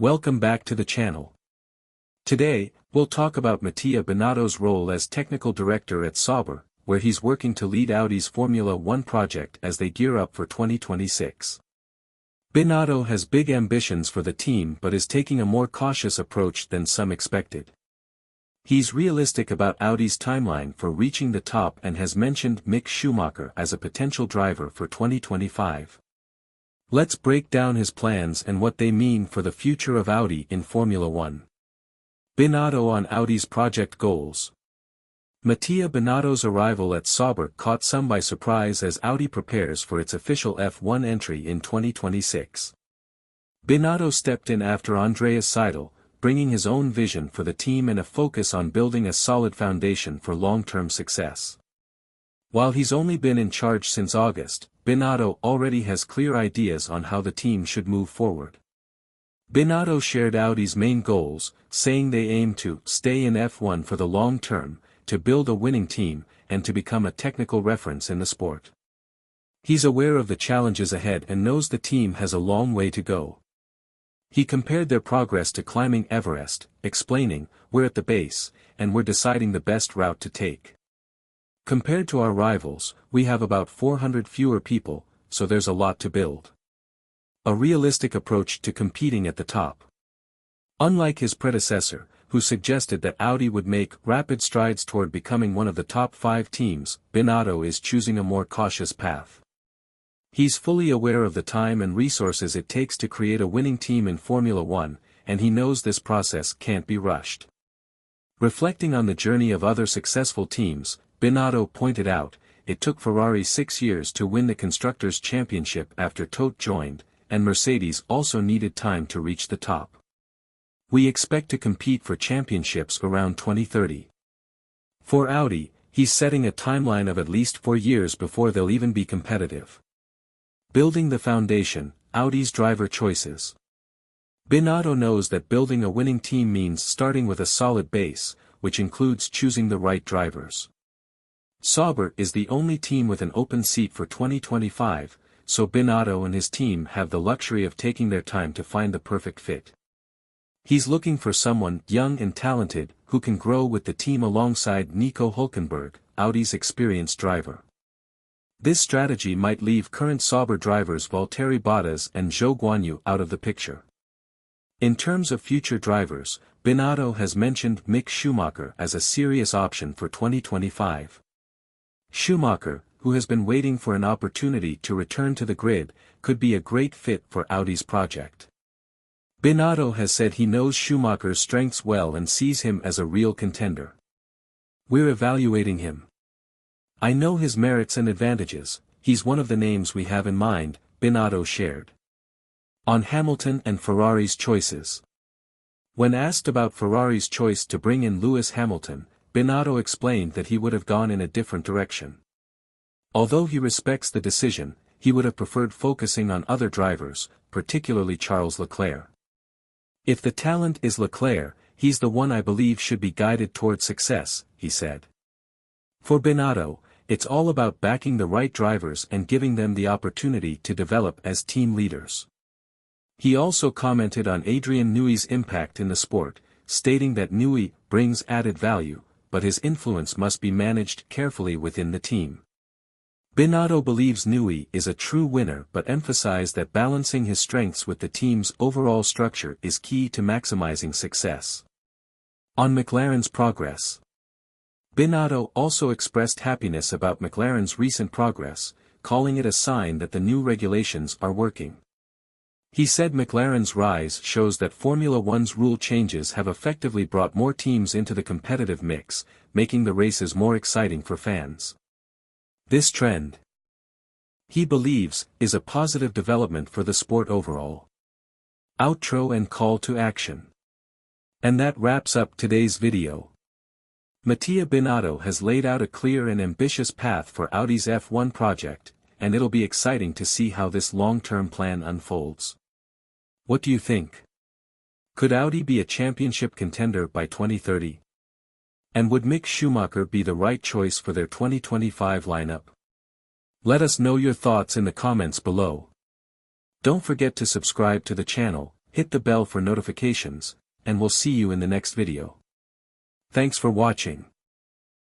Welcome back to the channel. Today, we'll talk about Mattia Binotto's role as technical director at Sauber, where he's working to lead Audi's Formula One project as they gear up for 2026. Binotto has big ambitions for the team but is taking a more cautious approach than some expected. He's realistic about Audi's timeline for reaching the top and has mentioned Mick Schumacher as a potential driver for 2025. Let's break down his plans and what they mean for the future of Audi in Formula One. Binotto on Audi's project goals. Mattia Binotto's arrival at Sauber caught some by surprise as Audi prepares for its official F1 entry in 2026. Binotto stepped in after Andreas Seidl, bringing his own vision for the team and a focus on building a solid foundation for long-term success. While he's only been in charge since August, Binotto already has clear ideas on how the team should move forward. Binotto shared Audi's main goals, saying they aim to stay in F1 for the long term, to build a winning team, and to become a technical reference in the sport. He's aware of the challenges ahead and knows the team has a long way to go. He compared their progress to climbing Everest, explaining, "We're at the base, and we're deciding the best route to take. Compared to our rivals, we have about 400 fewer people, so there's a lot to build." A realistic approach to competing at the top. Unlike his predecessor, who suggested that Audi would make rapid strides toward becoming one of the top 5 teams, Binotto is choosing a more cautious path. He's fully aware of the time and resources it takes to create a winning team in Formula One, and he knows this process can't be rushed. Reflecting on the journey of other successful teams, Binotto pointed out, it took Ferrari 6 years to win the Constructors' Championship after Todt joined, and Mercedes also needed time to reach the top. We expect to compete for championships around 2030. For Audi, he's setting a timeline of at least 4 years before they'll even be competitive. Building the foundation, Audi's driver choices. Binotto knows that building a winning team means starting with a solid base, which includes choosing the right drivers. Sauber is the only team with an open seat for 2025, so Binotto and his team have the luxury of taking their time to find the perfect fit. He's looking for someone young and talented, who can grow with the team alongside Nico Hülkenberg, Audi's experienced driver. This strategy might leave current Sauber drivers Valtteri Bottas and Zhou Guanyu out of the picture. In terms of future drivers, Binotto has mentioned Mick Schumacher as a serious option for 2025. Schumacher, who has been waiting for an opportunity to return to the grid, could be a great fit for Audi's project. Binotto has said he knows Schumacher's strengths well and sees him as a real contender. "We're evaluating him. I know his merits and advantages, he's one of the names we have in mind," Binotto shared. On Hamilton and Ferrari's choices. When asked about Ferrari's choice to bring in Lewis Hamilton, Binotto explained that he would have gone in a different direction. Although he respects the decision, he would have preferred focusing on other drivers, particularly Charles Leclerc. "If the talent is Leclerc, he's the one I believe should be guided toward success," he said. For Binotto, it's all about backing the right drivers and giving them the opportunity to develop as team leaders. He also commented on Adrian Newey's impact in the sport, stating that Newey brings added value, but his influence must be managed carefully within the team. Binotto believes Newey is a true winner but emphasized that balancing his strengths with the team's overall structure is key to maximizing success. On McLaren's progress. Binotto also expressed happiness about McLaren's recent progress, calling it a sign that the new regulations are working. He said McLaren's rise shows that Formula One's rule changes have effectively brought more teams into the competitive mix, making the races more exciting for fans. This trend, he believes, is a positive development for the sport overall. Outro and call to action. And that wraps up today's video. Mattia Binotto has laid out a clear and ambitious path for Audi's F1 project, and it'll be exciting to see how this long-term plan unfolds. What do you think? Could Audi be a championship contender by 2030? And would Mick Schumacher be the right choice for their 2025 lineup? Let us know your thoughts in the comments below. Don't forget to subscribe to the channel, hit the bell for notifications, and we'll see you in the next video. Thanks for watching.